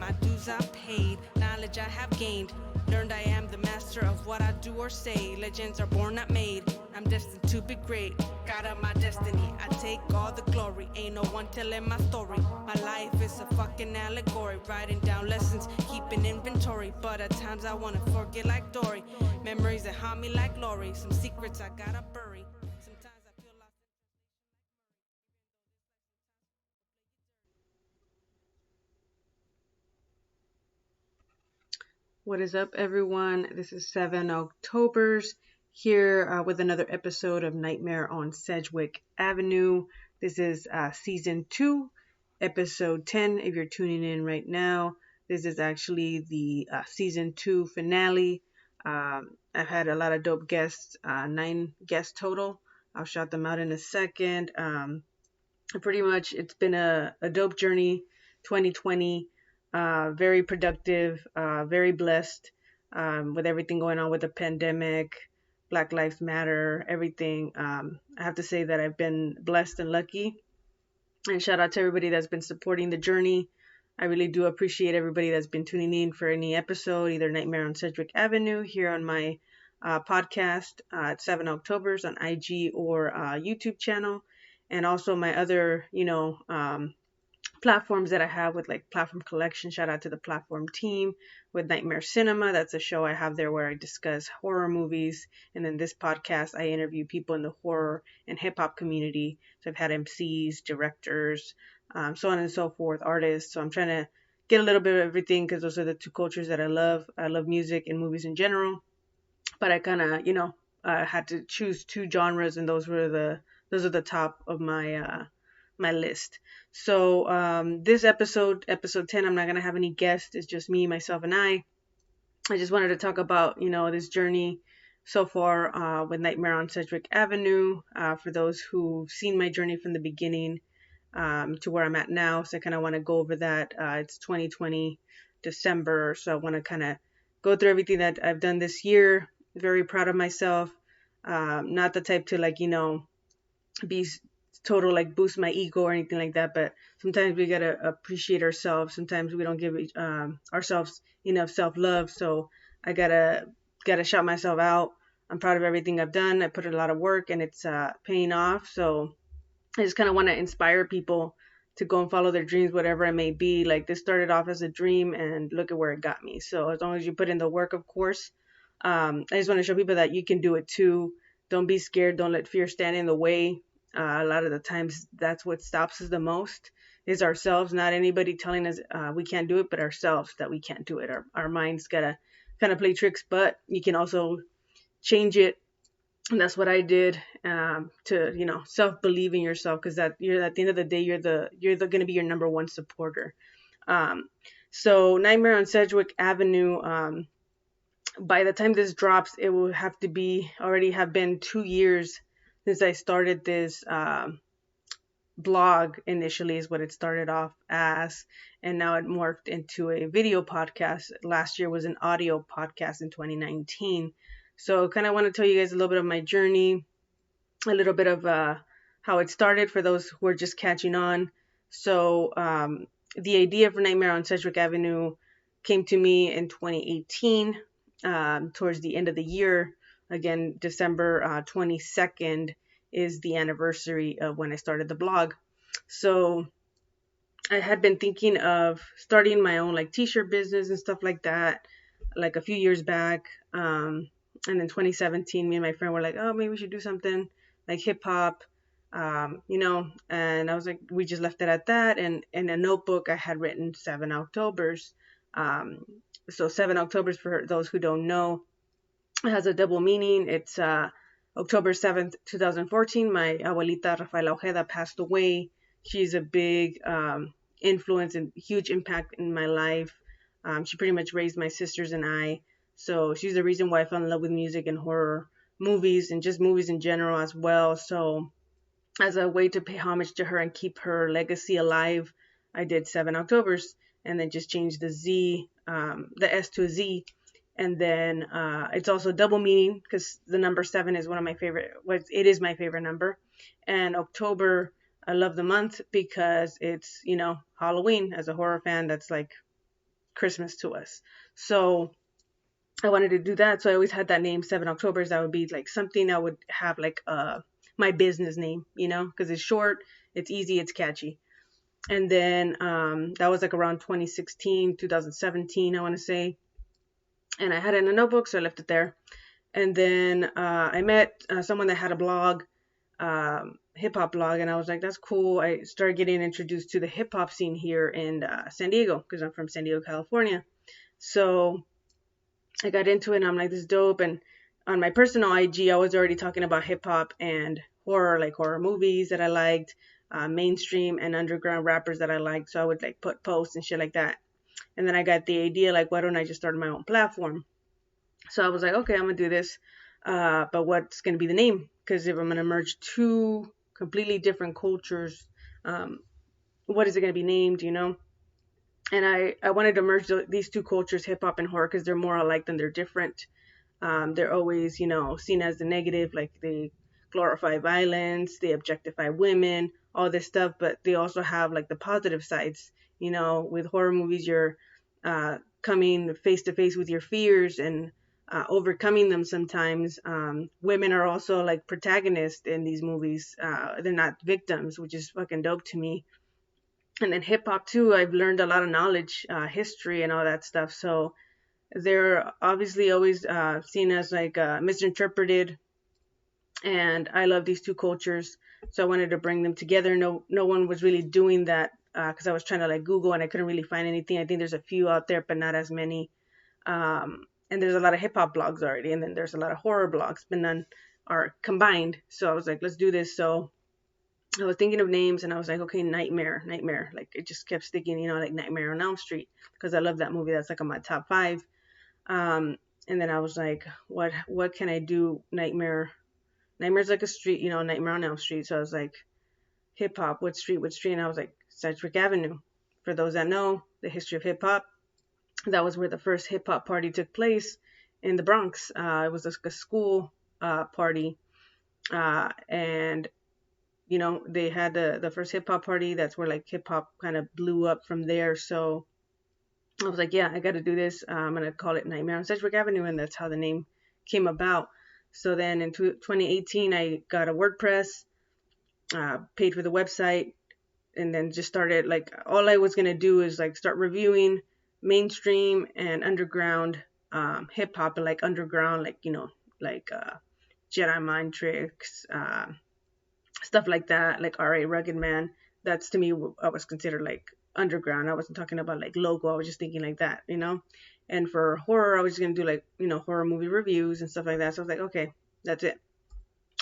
my dues I'm paid, knowledge I have gained. Learned I am the master of what I do or say. Legends are born, not made. I'm destined to be great. God of my destiny, I take all the glory. Ain't no one telling my story. My life is a fucking allegory. Writing down lessons, keeping inventory. But at times I wanna forget like Dory. Memories that haunt me like Lori. Some secrets I gotta bury. Sometimes I feel lost. What is up, everyone? This is Octoberz here with another episode of Nightmare on Sedgwick Avenue. This is season 2, episode 10. If you're tuning in right now, this is actually the season 2 finale. I've had a lot of dope guests, 9 guests total. I'll shout them out in a second. Pretty much, it's been a dope journey, 2020. Very productive, very blessed with everything going on with the pandemic, Black Lives Matter, everything. I have to say that I've been blessed and lucky. And shout out to everybody that's been supporting the journey. I really do appreciate everybody that's been tuning in for any episode, either Nightmare on Sedgwick Avenue here on my podcast at 7 Octoberz on IG or YouTube channel. And also my other, platforms that I have with like Platform Collection. Shout out to the Platform team with Nightmare Cinema. That's a show I have there where I discuss horror movies. And then this podcast, I interview people in the horror and hip hop community. So I've had MCs, directors, so on and so forth, artists. So I'm trying to get a little bit of everything because those are the two cultures that I love. I love music and movies in general. But I kind of, had to choose 2 genres, and those are the top of my my list. So this episode 10, I'm not gonna have any guests. It's just me, myself, and I just wanted to talk about this journey so far with Nightmare on Sedgwick Avenue. For those who've seen my journey from the beginning to where I'm at now, so I kind of want to go over that. It's 2020 December, so I want to kind of go through everything that I've done this year. Very proud of myself. Not the type to be total boost my ego or anything like that, but sometimes we gotta appreciate ourselves. Sometimes we don't give ourselves enough self-love, so I gotta shout myself out. I'm proud of everything I've done. I put in a lot of work and it's paying off, so I just kind of want to inspire people to go and follow their dreams, whatever it may be. Like, this started off as a dream and look at where it got me. So as long as you put in the work, of course. I just want to show people that you can do it too. Don't be scared. Don't let fear stand in the way. A lot of the times that's what stops us the most is ourselves, not anybody telling us we can't do it, but ourselves that we can't do it. Our mind's got to kind of play tricks, but you can also change it. And that's what I did to, self-believe in yourself, because that you're at the end of the day, you're going to be your number one supporter. So Nightmare on Sedgwick Avenue, by the time this drops, it will have to already have been 2 years since I started this blog. Initially is what it started off as, and now it morphed into a video podcast. Last year was an audio podcast in 2019. So kind of want to tell you guys a little bit of my journey, a little bit of how it started for those who are just catching on. So the idea for Nightmare on Sedgwick Avenue came to me in 2018, towards the end of the year. Again, December 22nd is the anniversary of when I started the blog. So I had been thinking of starting my own t-shirt business and stuff like that, a few years back. And in 2017, me and my friend were like, oh, maybe we should do something like hip hop, and I was like, we just left it at that. And in a notebook, I had written 7 Octoberz. So 7 Octoberz, for those who don't know, it has a double meaning. It's October 7th, 2014. My abuelita Rafaela Ojeda passed away. She's a big influence and huge impact in my life. She pretty much raised my sisters and I. So she's the reason why I fell in love with music and horror movies and just movies in general as well. So as a way to pay homage to her and keep her legacy alive, I did 7 Octoberz and then just changed the S to a Z. And then it's also double meaning because the number 7 is one of my favorite. It is my favorite number. And October, I love the month because it's, Halloween. As a horror fan, that's Christmas to us. So I wanted to do that. So I always had that name, 7 Octoberz. That would be like something I would have like my business name, because it's short, it's easy, it's catchy. And then that was like around 2016, 2017, I want to say. And I had it in a notebook, so I left it there. And then I met someone that had a blog, hip hop blog, and I was like, that's cool. I started getting introduced to the hip hop scene here in San Diego, because I'm from San Diego, California. So I got into it, and I'm like, this is dope. And on my personal IG, I was already talking about hip hop and horror, like horror movies that I liked, mainstream and underground rappers that I liked. So I would like put posts and shit like that. And then I got the idea, like, why don't I just start my own platform? So I was like, okay, I'm gonna do this. But what's gonna be the name? Because if I'm gonna merge two completely different cultures, what is it gonna be named? And I wanted to merge these two cultures, hip hop and horror, because they're more alike than they're different. They're always, seen as the negative, like they glorify violence, they objectify women, all this stuff, but they also have like the positive sides. With horror movies, you're coming face to face with your fears and overcoming them sometimes. Women are also like protagonists in these movies. They're not victims, which is fucking dope to me. And then hip hop too, I've learned a lot of knowledge, history and all that stuff. So they're obviously always seen as like misinterpreted. And I love these two cultures, so I wanted to bring them together. No one was really doing that because I was trying to like Google and I couldn't really find anything. I think there's a few out there, but not as many. And there's a lot of hip hop blogs already, and then there's a lot of horror blogs, but none are combined. So I was like, let's do this. So I was thinking of names, and I was like, okay, Nightmare. Like it just kept sticking, like Nightmare on Elm Street, because I love that movie. That's like on my top 5. And then I was like, what can I do? Nightmare's like a street, Nightmare on Elm Street. So I was like, hip hop, what street? And I was like, Sedgwick Avenue. For those that know the history of hip hop, that was where the first hip hop party took place in the Bronx. It was like a school party. And, they had the first hip hop party. That's where like hip hop kind of blew up from there. So I was like, yeah, I got to do this. I'm going to call it Nightmare on Sedgwick Avenue. And that's how the name came about. So then in 2018, I got a WordPress, paid for the website, and then just started, like, all I was going to do is like start reviewing mainstream and underground hip hop, and like underground, like, like Jedi Mind Tricks, stuff like that, like R.A. Rugged Man. That's, to me, I was considered like underground. I wasn't talking about like local. I was just thinking like that, And for horror, I was just going to do like, horror movie reviews and stuff like that. So I was like, okay, that's it.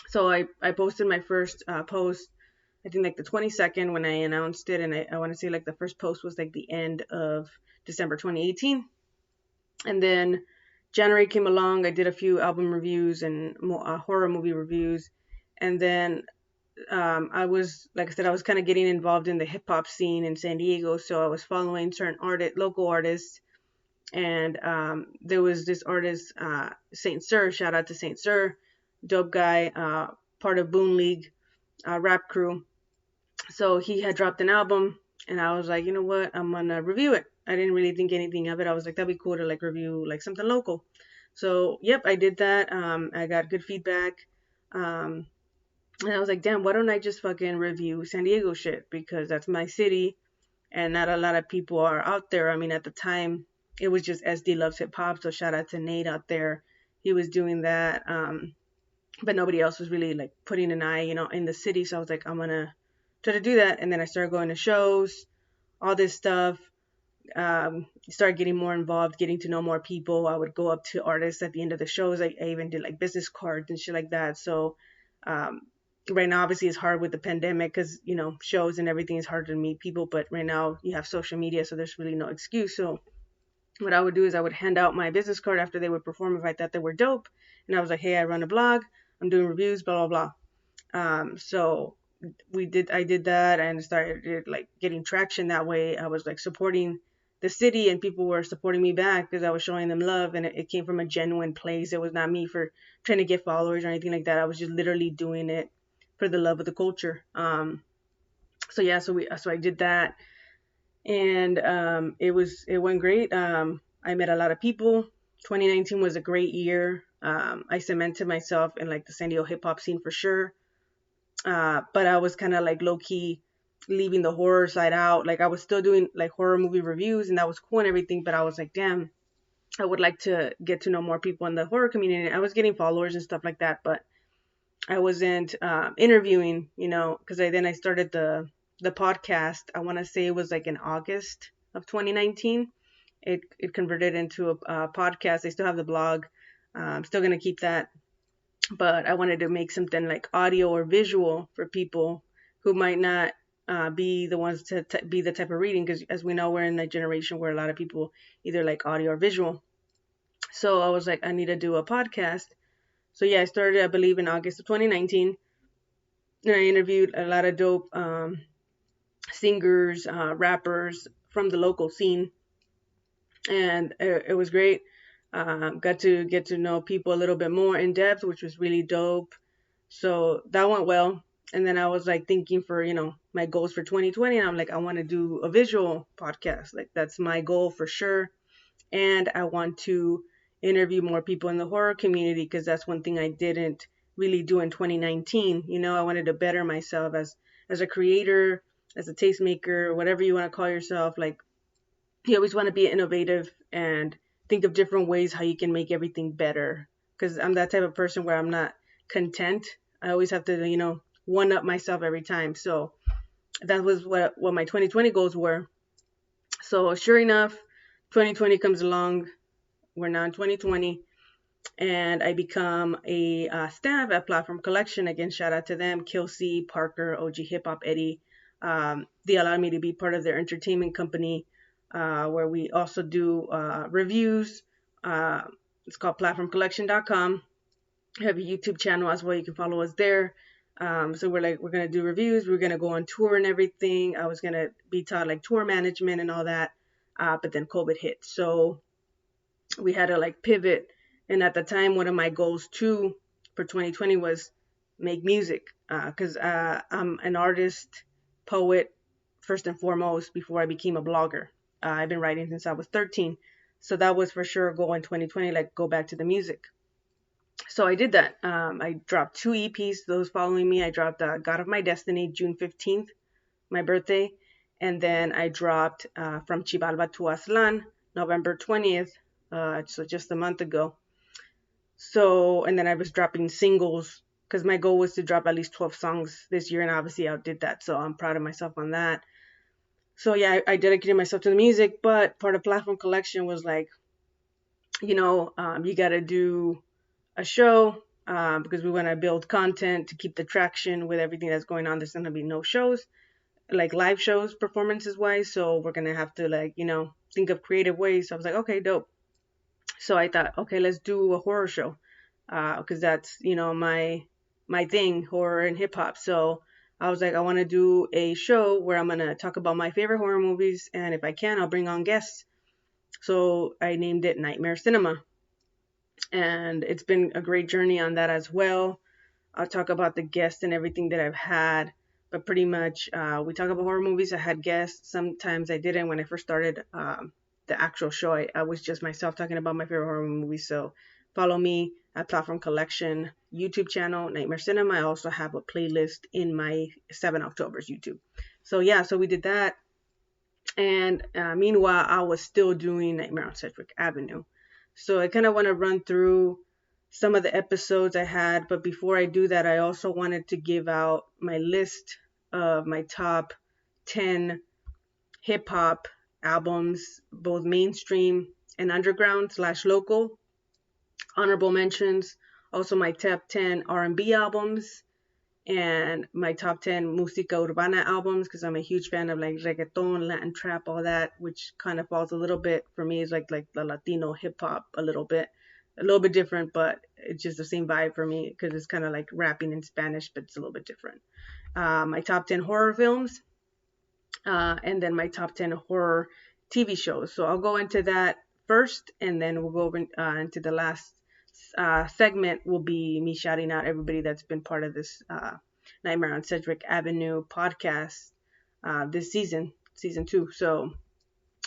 So I posted my first post, I think like the 22nd when I announced it. And I want to say like the first post was like the end of December 2018. And then January came along. I did a few album reviews and horror movie reviews. And then I was, like I said, I was kind of getting involved in the hip hop scene in San Diego. So I was following certain local artists. And there was this artist, Saint Sir, shout out to Saint Sir, dope guy, part of Boon League rap crew. So he had dropped an album, and I was like, you know what, I'm gonna review it. I didn't really think anything of it. I was like, that'd be cool to like review like something local. So yep, I did that. I got good feedback. And I was like, damn, why don't I just fucking review San Diego shit, because that's my city, and not a lot of people are out there. I mean, at the time, it was just SD Loves Hip Hop, so shout out to Nate out there. He was doing that, but nobody else was really like putting an eye, in the city. So I was like, I'm gonna try to do that. And then I started going to shows, all this stuff. Started getting more involved, getting to know more people. I would go up to artists at the end of the shows. I even did like business cards and shit like that. So right now, obviously, it's hard with the pandemic because, shows and everything is hard to meet people. But right now, you have social media, so there's really no excuse. So what I would do is I would hand out my business card after they would perform if I thought they were dope. And I was like, hey, I run a blog. I'm doing reviews, blah, blah, blah. So I did that and started like getting traction that way. I was like supporting the city, and people were supporting me back because I was showing them love, and it came from a genuine place. It was not me for trying to get followers or anything like that. I was just literally doing it for the love of the culture. So I did that. and it went great. I met a lot of people. 2019 was a great year. I cemented myself in like the San Diego hip hop scene for sure. But I was kind of like low key leaving the horror side out. Like I was still doing like horror movie reviews, and that was cool and everything. But I was like, damn, I would like to get to know more people in the horror community. I was getting followers and stuff like that, but I wasn't interviewing, because I started the podcast. I want to say it was like in August of 2019. It converted into a podcast. I still have the blog. I'm still gonna keep that, but I wanted to make something like audio or visual for people who might not be the ones to be the type of reading, because as we know, we're in a generation where a lot of people either like audio or visual. So I was like, I need to do a podcast. So yeah, I started, I believe, in August of 2019, and I interviewed a lot of dope singers, rappers from the local scene, and it was great. Got to get to know people a little bit more in depth, which was really dope. So that went well. And then I was like thinking for, my goals for 2020. And I'm like, I want to do a visual podcast. Like that's my goal for sure. And I want to interview more people in the horror community, because that's one thing I didn't really do in 2019. I wanted to better myself as a creator, as a tastemaker, whatever you want to call yourself. Like you always want to be innovative and think of different ways how you can make everything better. Because I'm that type of person where I'm not content. I always have to, one up myself every time. So that was what my 2020 goals were. So sure enough, 2020 comes along. We're now in 2020, and I become a staff at Platform Collection. Again, shout out to them, Kelsey, Parker, OG Hip Hop, Eddie. They allowed me to be part of their entertainment company, where we also do reviews. It's called platformcollection.com. I have a YouTube channel as well. You can follow us there. So we're going to do reviews. We're going to go on tour and everything. I was going to be taught like tour management and all that. But then COVID hit. So we had to like pivot. And at the time, one of my goals too for 2020 was make music. Cause I'm an artist, poet, first and foremost, before I became a blogger. I've been writing since I was 13. So that was for sure a goal in 2020, like go back to the music. So I did that. I dropped 2 EPs. Those following me, I dropped God of My Destiny, June 15th, my birthday. And then I dropped From Chivalba to Aslan, November 20th, so just a month ago. So, and then I was dropping singles, because my goal was to drop at least 12 songs this year, and obviously I outdid that. So I'm proud of myself on that. So yeah, I dedicated myself to the music, but part of Platform Collection was like, you got to do a show, because we want to build content to keep the traction with everything that's going on. There's going to be no shows, like live shows, performances wise. So we're going to have to think of creative ways. So I was like, okay, dope. So I thought, okay, let's do a horror show, because that's, my thing, horror and hip hop. So I was like, I want to do a show where I'm going to talk about my favorite horror movies. And if I can, I'll bring on guests. So I named it Nightmare Cinema. And it's been a great journey on that as well. I'll talk about the guests and everything that I've had. But pretty much, we talk about horror movies. I had guests. Sometimes I didn't. When I first started the actual show, I was just myself talking about my favorite horror movies. So follow me at Platform Collection YouTube channel, Nightmare Cinema. I also have a playlist in my 7 Octoberz YouTube. So yeah, so we did that. And meanwhile, I was still doing Nightmare on Sedgwick Avenue. So I kind of want to run through some of the episodes I had. But before I do that, I also wanted to give out my list of my top 10 hip hop albums, both mainstream and underground / local. Honorable mentions, also my top 10 R&B albums, and my top 10 Musica Urbana albums, because I'm a huge fan of like reggaeton, Latin trap, all that, which kind of falls a little bit for me is like the Latino hip hop a little bit different, but it's just the same vibe for me, because it's kind of like rapping in Spanish, but it's a little bit different. My top 10 horror films, and then my top 10 horror TV shows. So I'll go into that first, and then we'll go over into the last segment will be me shouting out everybody that's been part of this Nightmare on Sedgwick Avenue podcast this season. season 2. So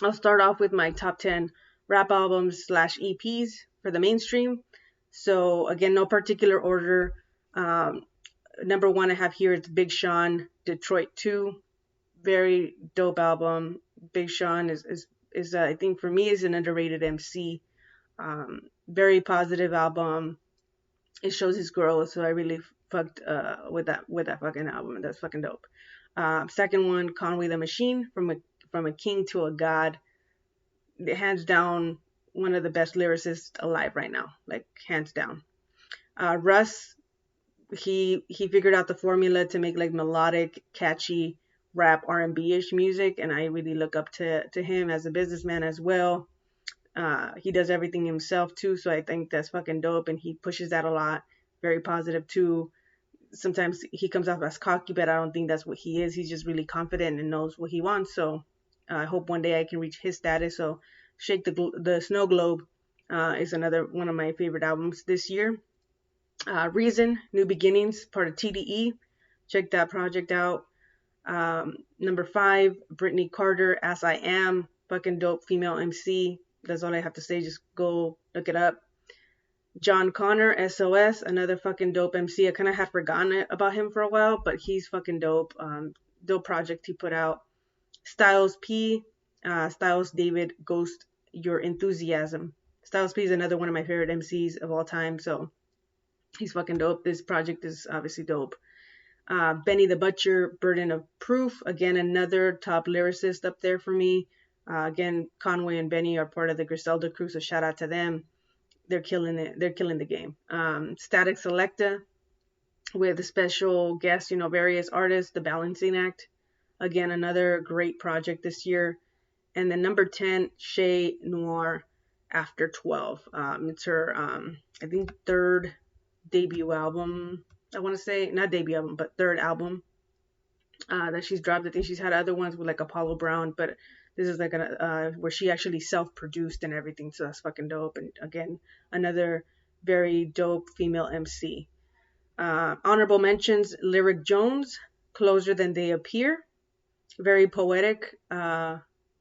I'll start off with my top 10 rap albums / EPs for the mainstream. So again, no particular order. Number 1 I have here is Big Sean, Detroit 2. Very dope album. Big Sean is I think for me is an underrated MC. Very positive album. It shows his growth, so I really fucked with that fucking album. That's fucking dope. Second one, Conway the Machine, from a king to a god. Hands down, one of the best lyricists alive right now, like hands down. Russ, he figured out the formula to make like melodic, catchy rap R&B-ish music, and I really look up to him as a businessman as well. He does everything himself too, so I think that's fucking dope, and he pushes that a lot. Very positive too. Sometimes he comes off as cocky, but I don't think that's what he is. He's just really confident and knows what he wants. So I hope one day I can reach his status. So Shake the Snow Globe is another one of my favorite albums this year. Reason, New Beginnings, part of TDE. Check that project out. Number 5, Brittany Carter, As I Am. Fucking dope female MC. That's all I have to say. Just go look it up. John Connor, SOS, another fucking dope MC. I kind of had forgotten about him for a while, but he's fucking dope. Dope project he put out. Styles P, Styles David, Ghost Your Enthusiasm. Styles P is another one of my favorite MCs of all time, so he's fucking dope. This project is obviously dope. Benny the Butcher, Burden of Proof. Again, another top lyricist up there for me. Again, Conway and Benny are part of the Griselda crew, so shout out to them. They're killing it. They're killing the game. Static Selecta with special guests, various artists, The Balancing Act. Again, another great project this year. And then number 10, Shay Noir, After 12. It's her, I think, third debut album. I want to say, not debut album, but third album that she's dropped. I think she's had other ones with like Apollo Brown, but this is like where she actually self-produced and everything, so that's fucking dope. And again, another very dope female MC. Honorable mentions, Lyric Jones, Closer Than They Appear. Very poetic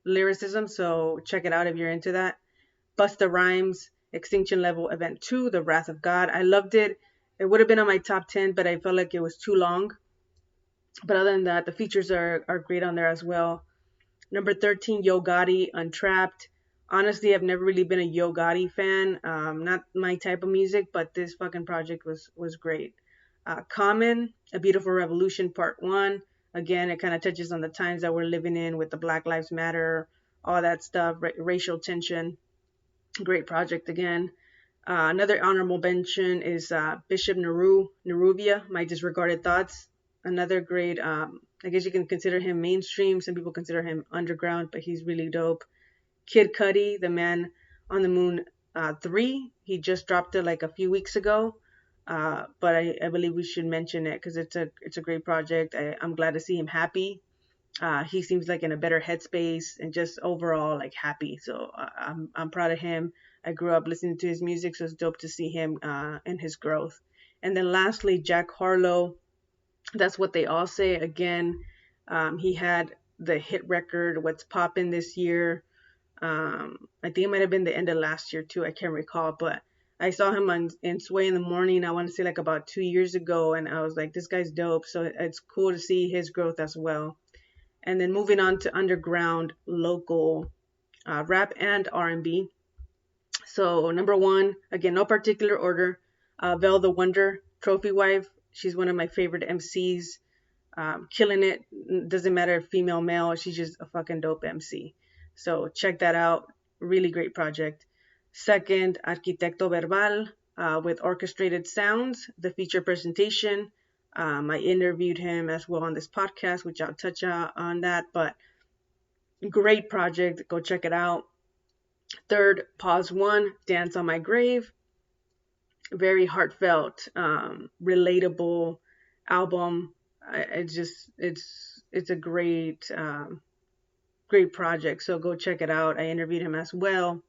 lyricism, so check it out if you're into that. Busta Rhymes, Extinction Level Event 2, The Wrath of God. I loved it. It would have been on my top 10, but I felt like it was too long. But other than that, the features are great on there as well. Number 13, Yo Gotti, Untrapped. Honestly, I've never really been a Yo Gotti fan. Not my type of music, but this fucking project was great. Common, A Beautiful Revolution, Part 1. Again, it kind of touches on the times that we're living in with the Black Lives Matter, all that stuff, racial tension. Great project again. Another honorable mention is Bishop Neruvia, My Disregarded Thoughts. Another great, I guess you can consider him mainstream. Some people consider him underground, but he's really dope. Kid Cudi, The Man on the Moon 3. He just dropped it like a few weeks ago. But I believe we should mention it because it's a great project. I'm glad to see him happy. He seems like in a better headspace and just overall like happy. So I'm proud of him. I grew up listening to his music, so it's dope to see him and his growth. And then lastly, Jack Harlow. That's What They All Say. Again, he had the hit record, What's Poppin' this year. I think it might have been the end of last year too. I can't recall, but I saw him in Sway in the Morning. I want to say like about 2 years ago, and I was like, this guy's dope. So it's cool to see his growth as well. And then moving on to underground, local rap and R&B. So number 1, again, no particular order. Vel the Wonder, Trophy Wife. She's one of my favorite MCs. Killing it. Doesn't matter if female, male. She's just a fucking dope MC. So check that out. Really great project. Second, Arquitecto Verbal with Orchestrated Sounds, the feature presentation. I interviewed him as well on this podcast, which I'll touch on that, but great project. Go check it out. Third, Pause 1, Dance on My Grave. Very heartfelt, relatable album. It's a great project. So go check it out. I interviewed him as well.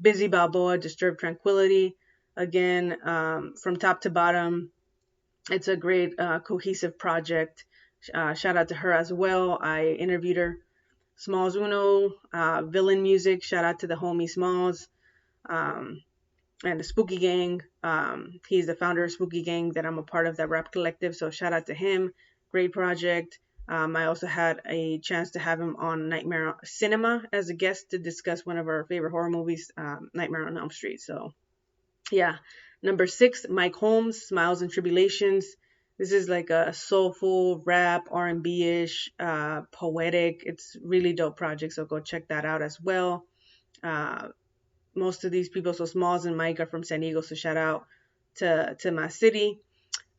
Busy Balboa, Disturbed Tranquility. Again, from top to bottom, it's a great cohesive project. Shout out to her as well. I interviewed her. Smalls Uno, Villain Music. Shout out to the homie Smalls. Um, and the Spooky Gang. He's the founder of Spooky Gang that I'm a part of, that rap collective. So shout out to him. Great project. I also had a chance to have him on Nightmare Cinema as a guest to discuss one of our favorite horror movies, Nightmare on Elm Street. So yeah. Number 6, Mike Holmes, Smiles and Tribulations. This is like a soulful rap, R&B-ish, poetic. It's really dope project, so go check that out as well. Most of these people, so Smalls and Mike, are from San Diego, so shout out to my city.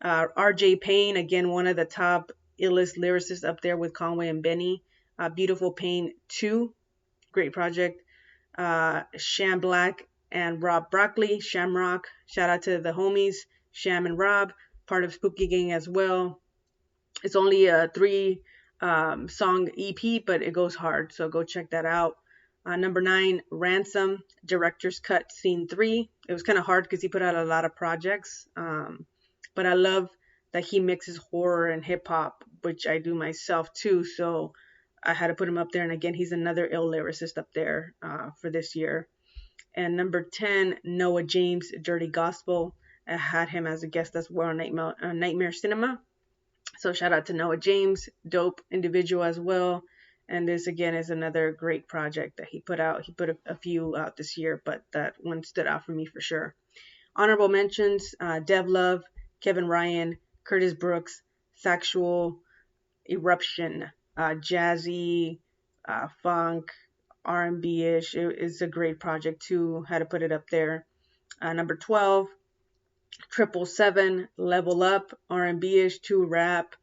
R.J. Payne, again, one of the top illest lyricists up there with Conway and Benny. Beautiful Pain 2, great project. Sham Black and Rob Broccoli, Shamrock. Shout out to the homies, Sham and Rob, part of Spooky Gang as well. It's only a 3 song EP, but it goes hard, so go check that out. Number 9, Ransom, Director's Cut, Scene 3. It was kind of hard because he put out a lot of projects, but I love that he mixes horror and hip hop, which I do myself too, so I had to put him up there. And again, he's another ill lyricist up there for this year. And number 10, Noah James, Dirty Gospel. I had him as a guest as well on Nightmare Cinema. So shout out to Noah James, dope individual as well. And this again is another great project that he put out. He put a few out this year, but that one stood out for me for sure. Honorable mentions, Dev Love, Kevin Ryan, Curtis Brooks, Factual, Eruption, jazzy, funk, R&B-ish. It's a great project too. Had to put it up there. Number 12, 777, Level Up, R&B-ish, 2 rap,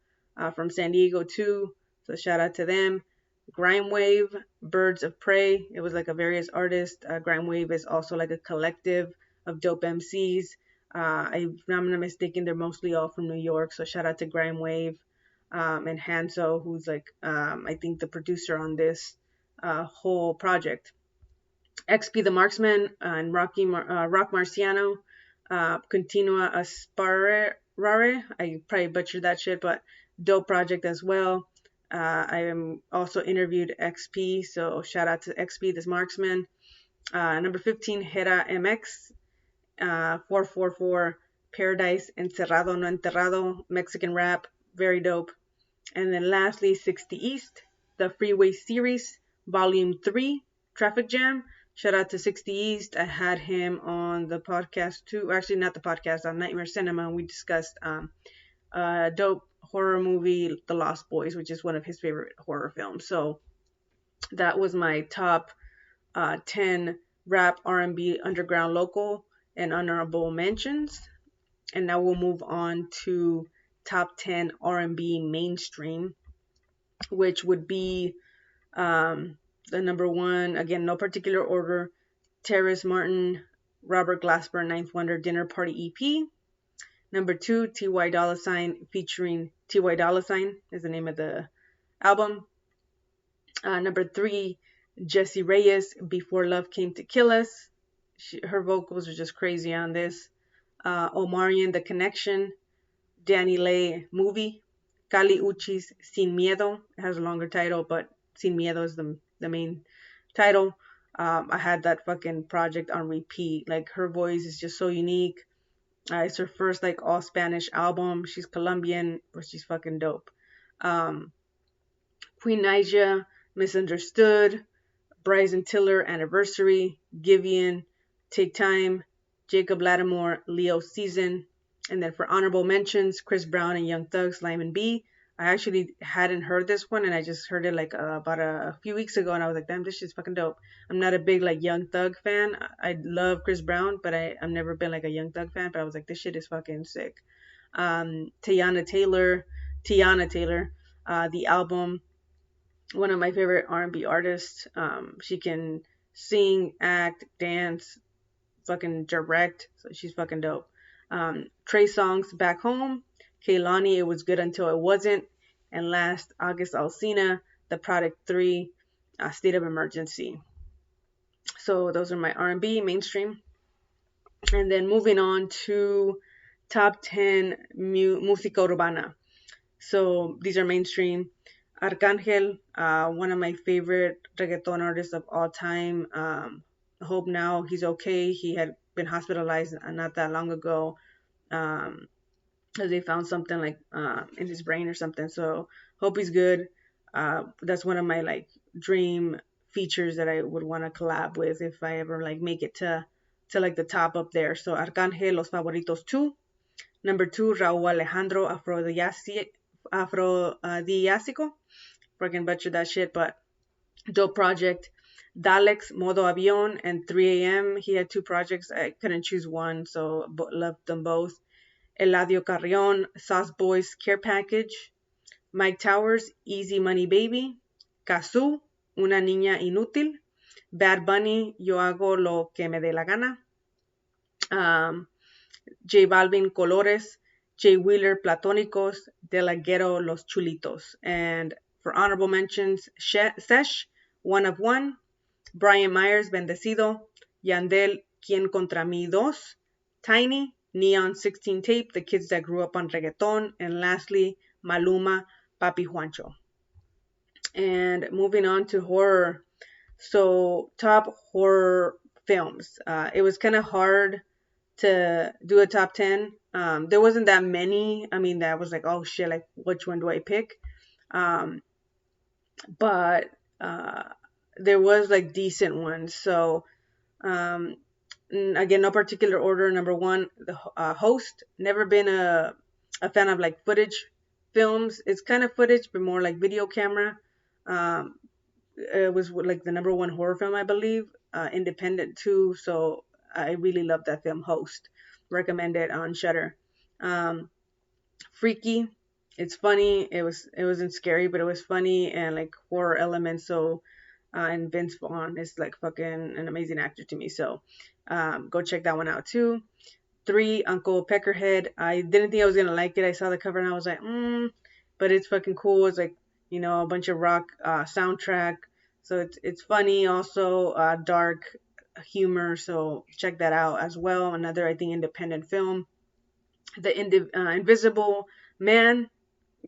from San Diego too. So shout out to them. Grime Wave, Birds of Prey. It was like a various artists. Grime Wave is also like a collective of dope MCs. If I'm not mistaken, they're mostly all from New York. So shout out to Grime Wave. And Hanzo, who's like, I think the producer on this whole project. XP the Marksman and Rock Marciano, Continua Asparare. I probably butchered that shit, but dope project as well. I am also interviewed XP, so shout out to XP, this Marksman. Number 15, Hera MX, 444, Paradise, Encerrado No Enterrado, Mexican rap, very dope. And then lastly, 60 East, the Freeway Series, Volume 3, Traffic Jam. Shout out to 60 East. I had him on the podcast too. Actually, not the podcast, on Nightmare Cinema. And we discussed dope horror movie, The Lost Boys, which is one of his favorite horror films. So that was my top 10 rap, R&B, underground, local, and honorable mentions. And now we'll move on to top 10 R&B mainstream, which would be the number 1, again, no particular order, Terrace Martin, Robert Glasper, Ninth Wonder, Dinner Party EP. Number 2, T.Y. Dolla $ign featuring T.Y. Dolla $ign is the name of the album. Number 3, Jessie Reyes, Before Love Came to Kill Us. Her vocals are just crazy on this. Omarion, The Connection. Danny Lay, Movie. Kali Uchis, Sin Miedo. It has a longer title, but Sin Miedo is the main title. I had that fucking project on repeat. Like, her voice is just so unique. It's her first like all Spanish album. She's Colombian, but she's fucking dope. Queen Naija, Misunderstood, Bryson Tiller, Anniversary, Giveon, Take Time, Jacob Lattimore, Leo Season. And then for honorable mentions, Chris Brown and Young Thug's Lyman B. I actually hadn't heard this one, and I just heard it like about a few weeks ago, and I was like, damn, this shit's fucking dope. I'm not a big like Young Thug fan. I love Chris Brown, but I've never been like a Young Thug fan, but I was like, this shit is fucking sick. Tiana Taylor, the album, one of my favorite R&B artists. She can sing, act, dance, fucking direct, so she's fucking dope. Trey Songz, Back Home, Kehlani, It Was Good Until It Wasn't, and last, August Alsina, The Product 3, State of Emergency. So those are my R&B mainstream. And then moving on to top 10 Musica Urbana. So these are mainstream. Arcangel, one of my favorite reggaeton artists of all time. Hope now he's okay. He had been hospitalized not that long ago. Um, they found something like in his brain or something. So hope he's good. That's one of my like dream features that I would want to collab with if I ever like make it to like the top up there. So Arcángel, Los Favoritos 2. Number 2, Raúl Alejandro, Afrodisiaco. Fucking butchered that shit, but dope project. Daleks, Modo Avión, and 3 a.m. He had two projects. I couldn't choose one, so loved them both. Eladio Carrión, Sauce Boys Care Package, Mike Towers, Easy Money Baby, Kazoo, Una Niña Inútil, Bad Bunny, Yo Hago Lo Que Me Dé La Gana, J Balvin, Colores, Jay Wheeler, Platónicos, De La Ghetto, Los Chulitos. And for honorable mentions, Sesh, One of One, Brian Myers, Bendecido, Yandel, Quien Contra Mí Dos, Tiny, Neon 16 Tape, The Kids That Grew Up on Reggaeton, and lastly, Maluma, Papi Juancho. And moving on to horror. So, top horror films. It was kind of hard to do a top 10. There wasn't that many. I mean, that was like, oh shit, like, which one do I pick? But there was like decent ones. So, again, no particular order. Number 1, the Host. Never been a fan of like footage films. It's kind of footage, but more like video camera. It was like the number 1 horror film, I believe. Independent too. So I really love that film, Host. Recommend it on Shudder. Freaky. It's funny. It wasn't scary, but it was funny and like horror elements. So and Vince Vaughn is like fucking an amazing actor to me. So go check that one out too. 3, Uncle Peckerhead. I didn't think I was gonna like it. I saw the cover and I was like, but it's fucking cool. It's like, you know, a bunch of rock soundtrack. So it's funny, also dark humor. So check that out as well. Another, I think, independent film. The Invisible Man,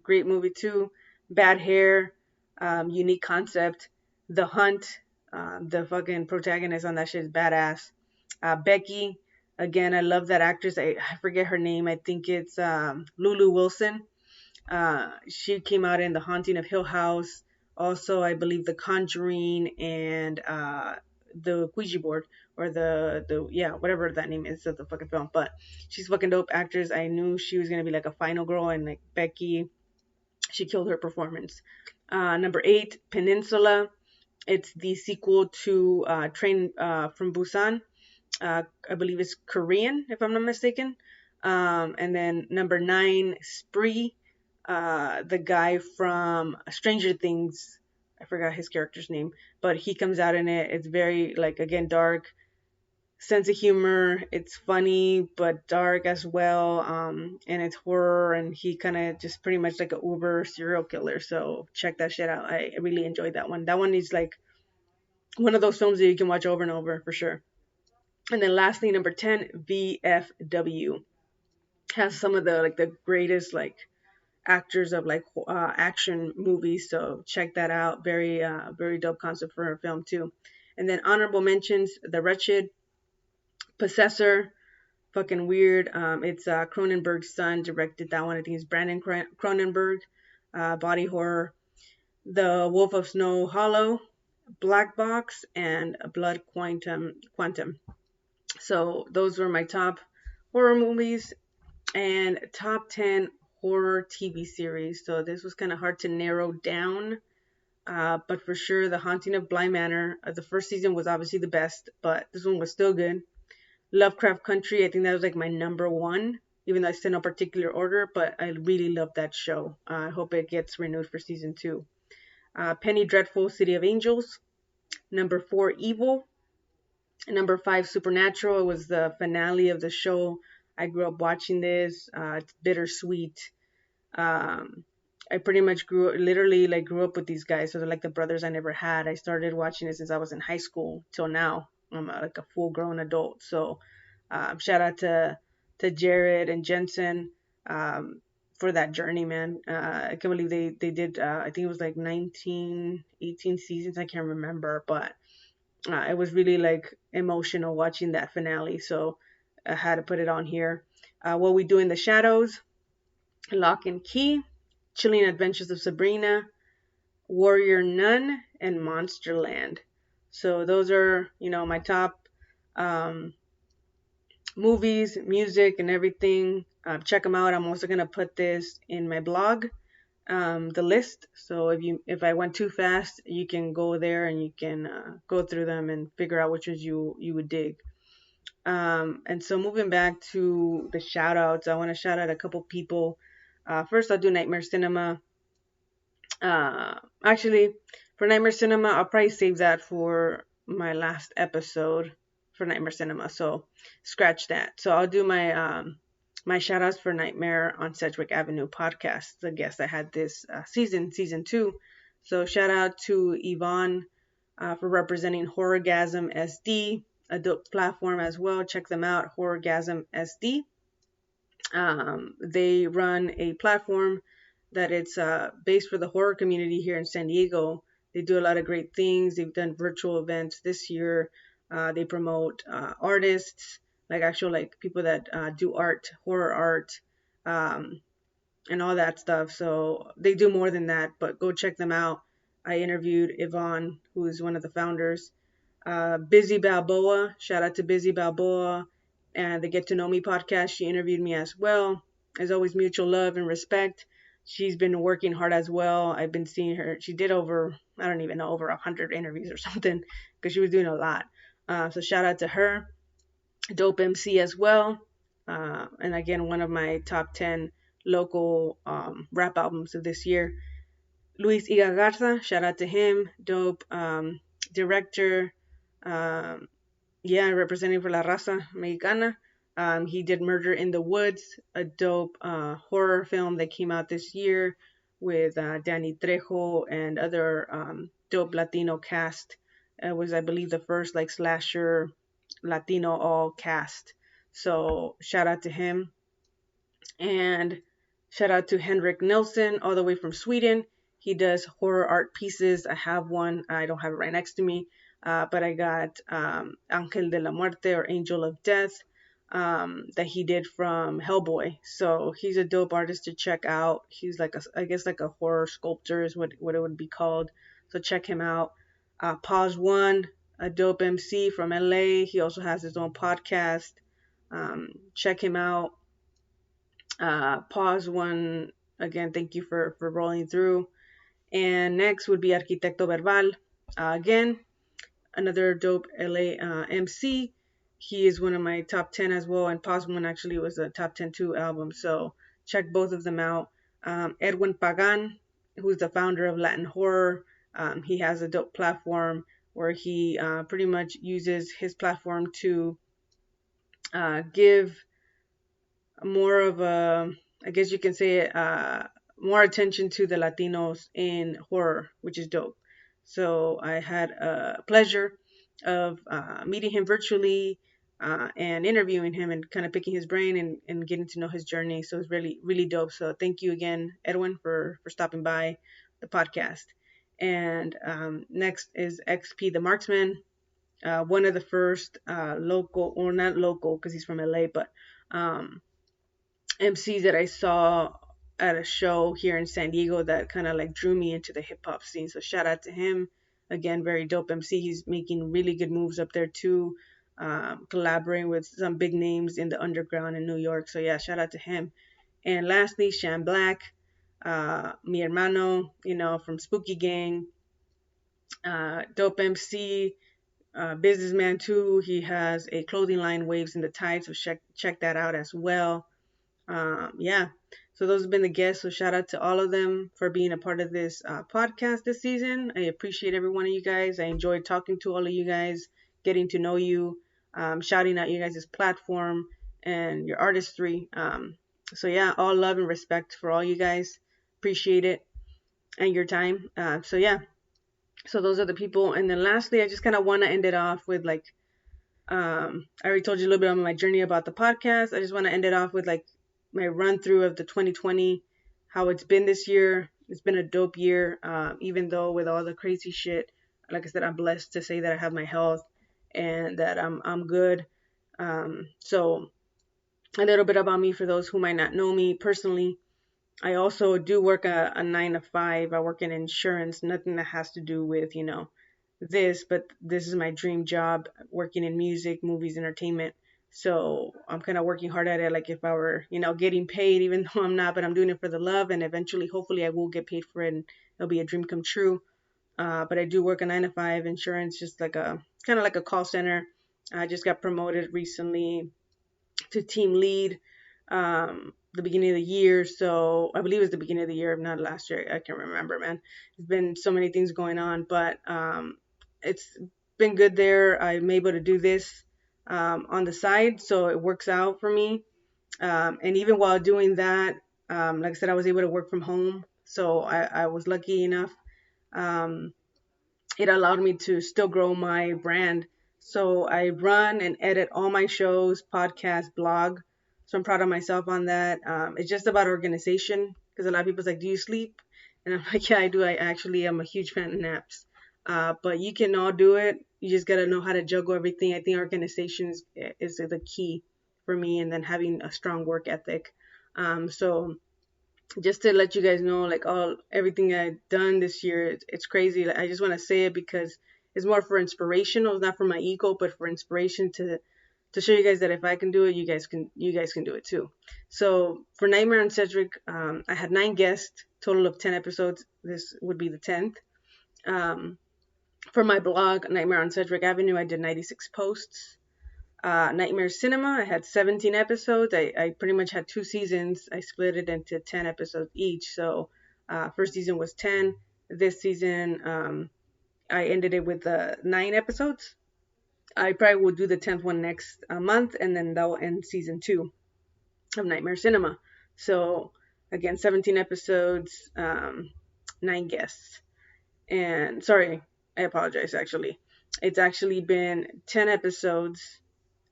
great movie too. Bad Hair, unique concept. The Hunt, the fucking protagonist on that shit is badass. Becky, again, I love that actress. I forget her name. I think it's Lulu Wilson. She came out in The Haunting of Hill House. Also, I believe The Conjuring and the Ouija board, or the yeah, whatever that name is of the fucking film. But she's fucking dope actress. I knew she was gonna be like a final girl, and like Becky, she killed her performance. Number 8, Peninsula. It's the sequel to Train from Busan. I believe it's Korean, if I'm not mistaken. And then number 9, Spree. The guy from Stranger Things. I forgot his character's name, but he comes out in it. It's very, like, again, dark, sense of humor. It's funny, but dark as well. And it's horror, and he kind of just pretty much like a Uber serial killer. So check that shit out. I really enjoyed that one. That one is like one of those films that you can watch over and over for sure. And then lastly, number 10, VFW. Has some of the like the greatest like actors of like action movies, so check that out. Very dope concept for a film too. And then honorable mentions: The Wretched, Possessor, fucking weird. It's Cronenberg's son directed that one. I think it's Brandon Cronenberg. Body horror. The Wolf of Snow Hollow, Black Box, and Blood Quantum. So those were my top horror movies and top 10 horror TV series. So this was kind of hard to narrow down, but for sure, The Haunting of Bly Manor. The first season was obviously the best, but this one was still good. Lovecraft Country, I think that was like my number 1, even though it's in no particular order, but I really love that show. I hope it gets renewed for season 2. Penny Dreadful, City of Angels. Number 4, Evil. Number 5, Supernatural. It was the finale of the show. I grew up watching this. It's bittersweet. I pretty much grew up with these guys. So they're like the brothers I never had. I started watching it since I was in high school till now. I'm like a full grown adult. So shout out to Jared and Jensen. for that journey, man. I can't believe they did, I think it was like 18 seasons. I can't remember, but it was really like emotional watching that finale. So I had to put it on here. What We Do in the Shadows, Lock and Key, Chilling Adventures of Sabrina, Warrior Nun, and Monsterland. So those are, my top movies, music, and everything. Check them out. I'm also gonna put this in my blog, the list. So if I went too fast, you can go there and you can go through them and figure out which ones you would dig. And so moving back to the shout outs, I want to shout out a couple people. First, I'll do Nightmare Cinema. Actually, for Nightmare Cinema, I'll probably save that for my last episode for Nightmare Cinema. So scratch that. So I'll do my shout outs for Nightmare on Sedgwick Avenue podcast, the guest I had this season 2. So shout out to Yvonne for representing Horrorgasm SD, a dope platform as well. Check them out, Horrorgasm SD. They run a platform that it's based for the horror community here in San Diego. They do a lot of great things. They've done virtual events this year. They promote artists, like actual like people that do art, horror art, and all that stuff. So they do more than that, but go check them out. I interviewed Yvonne, who is one of the founders. Busy Balboa, shout out to Busy Balboa and the Get to Know Me podcast. She interviewed me as well. As always, mutual love and respect. She's been working hard as well. I've been seeing her. She did over 100 interviews or something, because she was doing a lot. So shout out to her. Dope MC as well. And again, one of my top 10 local rap albums of this year. Luis Iga Garza, shout out to him. Dope director. Representing for La Raza Mexicana. He did Murder in the Woods, a dope horror film that came out this year with Danny Trejo and other dope Latino cast. It was, I believe, the first like slasher Latino all cast. So shout out to him. And shout out to Henrik Nilsson, all the way from Sweden. He does horror art pieces. I have one. I don't have it right next to me. But I got Ángel de la Muerte, or Angel of Death, that he did from Hellboy. So he's a dope artist to check out. He's like I guess like a horror sculptor is what it would be called. So check him out. Pause One, a dope MC from LA. He also has his own podcast. Check him out. Pause One, again, thank you for rolling through. And next would be Arquitecto Verbal. Again, another dope LA MC. He is one of my top 10 as well, and Pause One actually was a top 10 too album. So check both of them out. Edwin Pagan, who's the founder of Latin Horror. He has a dope platform where he pretty much uses his platform to give more of a, I guess you can say, more attention to the Latinos in horror, which is dope. So I had a pleasure of meeting him virtually and interviewing him and kind of picking his brain and getting to know his journey. So it's really, really dope. So thank you again, Edwin, for stopping by the podcast. And next is XP the Marksman, one of the first local, or not local because he's from LA, but MCs that I saw at a show here in San Diego that kind of like drew me into the hip hop scene. So shout out to him. Again, very dope MC. He's making really good moves up there too, collaborating with some big names in the underground in New York. So yeah, shout out to him. And lastly, Shan Black, mi hermano, from Spooky Gang, dope MC, businessman too. He has a clothing line, Waves in the Tide, so check that out as well. So those have been the guests. So shout out to all of them for being a part of this podcast this season. I appreciate every one of you guys. I enjoyed talking to all of you guys, getting to know you, shouting out you guys' platform and your artistry. So yeah, all love and respect for all you guys. Appreciate it and your time. So those are the people. And then lastly, I just kind of want to end it off with like, I already told you a little bit on my journey about the podcast. I just want to end it off with like my run through of the 2020 how it's been this year. It's been a dope year, even though with all the crazy shit. Like I said, I'm blessed to say that I have my health and that I'm good. So a little bit about me for those who might not know me personally. I also do work a 9 to 5. I work in insurance, nothing that has to do with, this, but this is my dream job, working in music, movies, entertainment. So I'm kind of working hard at it, like if I were, getting paid, even though I'm not, but I'm doing it for the love, and eventually, hopefully, I will get paid for it, and it'll be a dream come true. But I do work a 9 to 5 insurance, just like a kind of like a call center. I just got promoted recently to team lead, the beginning of the year. So I believe it was the beginning of the year, if not last year. I can't remember, man. There's been so many things going on, but it's been good there. I'm able to do this on the side, so it works out for me. And even while doing that, like I said, I was able to work from home. So I was lucky enough. Um, it allowed me to still grow my brand. So I run and edit all my shows, podcast, blog. So I'm proud of myself on that. It's just about organization, because a lot of people's like, do you sleep? And I'm like, yeah, I do. I actually am a huge fan of naps. But you can all do it. You just got to know how to juggle everything. I think organization is the key for me, and then having a strong work ethic. So just to let you guys know, like, all everything I've done this year, it's crazy. Like, I just want to say it because it's more for inspirational. It's not for my ego, but for inspiration to show you guys that if I can do it, you guys can do it too. So for Nightmare on Sedgwick, I had 9 guests, total of 10 episodes. This would be the 10th. For my blog, Nightmare on Sedgwick Avenue, I did 96 posts. Nightmare Cinema, I had 17 episodes. I pretty much had 2 seasons. I split it into 10 episodes each. So first season was 10. This season, I ended it with 9 episodes. I probably will do the 10th one next month, and then that will end season 2 of Nightmare Cinema. So again, 17 episodes, 9 guests. And sorry, I apologize, actually. It's actually been 10 episodes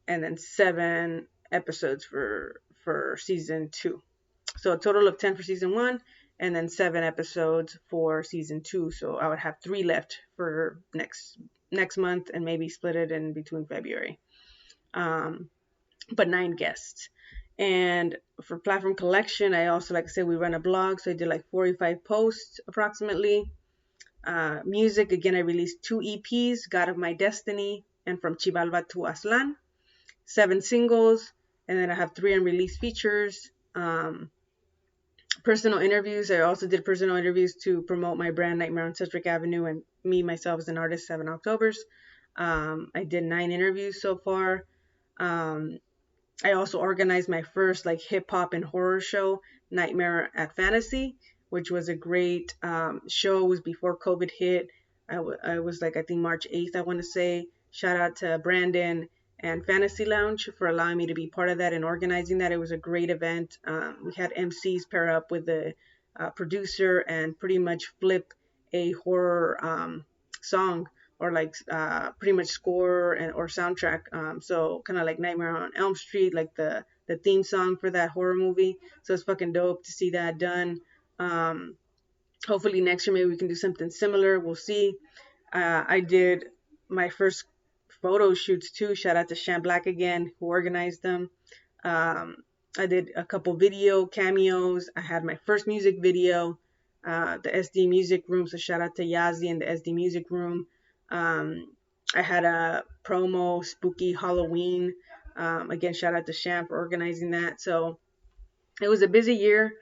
and then 7 episodes for season 2. So a total of 10 for season 1, and then 7 episodes for season 2. So I would have 3 left for next month, and maybe split it in between February. But 9 guests. And for platform collection, I also, like I said, we run a blog, so I did like 45 posts approximately. Music, again, I released 2 EPs, God of My Destiny and From Chivalva to Aslan. 7 singles, and then I have 3 unreleased features. Personal interviews, I also did personal interviews to promote my brand, Nightmare on Sedgwick Avenue, and me, myself, as an artist, 7 Octoberz. I did 9 interviews so far. I also organized my first hip hop and horror show, Nightmare at Fantasy, which was a great show. It was before COVID hit. I was I think March 8th, I want to say. Shout out to Brandon and Fantasy Lounge for allowing me to be part of that and organizing that. It was a great event. We had MCs pair up with the producer and pretty much flip a horror song, or pretty much score or soundtrack. So kind of like Nightmare on Elm Street, like the theme song for that horror movie. So it's fucking dope to see that done. Hopefully next year maybe we can do something similar. We'll see. I did my first photo shoots too. Shout out to Sham Black again, who organized them. I did a couple video cameos. I had my first music video, the SD Music Room. So shout out to Yazi and the SD Music Room. I had a promo, Spooky Halloween. Again, shout out to Sham for organizing that. So it was a busy year.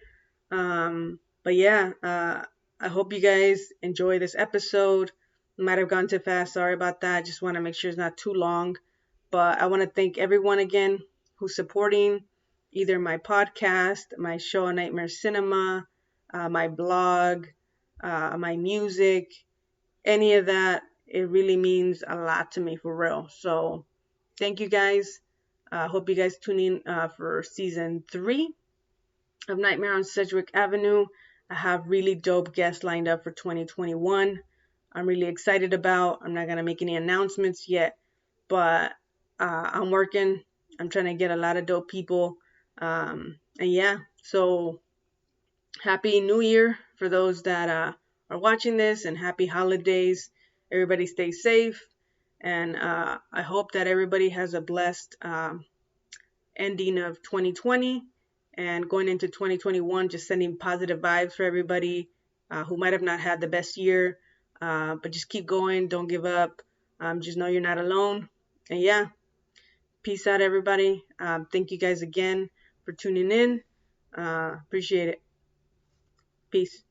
But yeah, I hope you guys enjoy this episode. Might have gone too fast. Sorry about that. Just want to make sure it's not too long. But I want to thank everyone again who's supporting either my podcast, my show Nightmare Cinema, my blog, my music, any of that. It really means a lot to me, for real. So thank you guys. Hope you guys tune in for season 3 of Nightmare on Sedgwick Avenue. I have really dope guests lined up for 2021. I'm really excited about. I'm not going to make any announcements yet, but I'm working. I'm trying to get a lot of dope people. And yeah, so Happy New Year for those that are watching this, and happy holidays. Everybody stay safe, and I hope that everybody has a blessed ending of 2020 and going into 2021. Just sending positive vibes for everybody who might have not had the best year, but just keep going. Don't give up. Just know you're not alone. And yeah, peace out, everybody. Thank you guys again for tuning in. Appreciate it. Peace.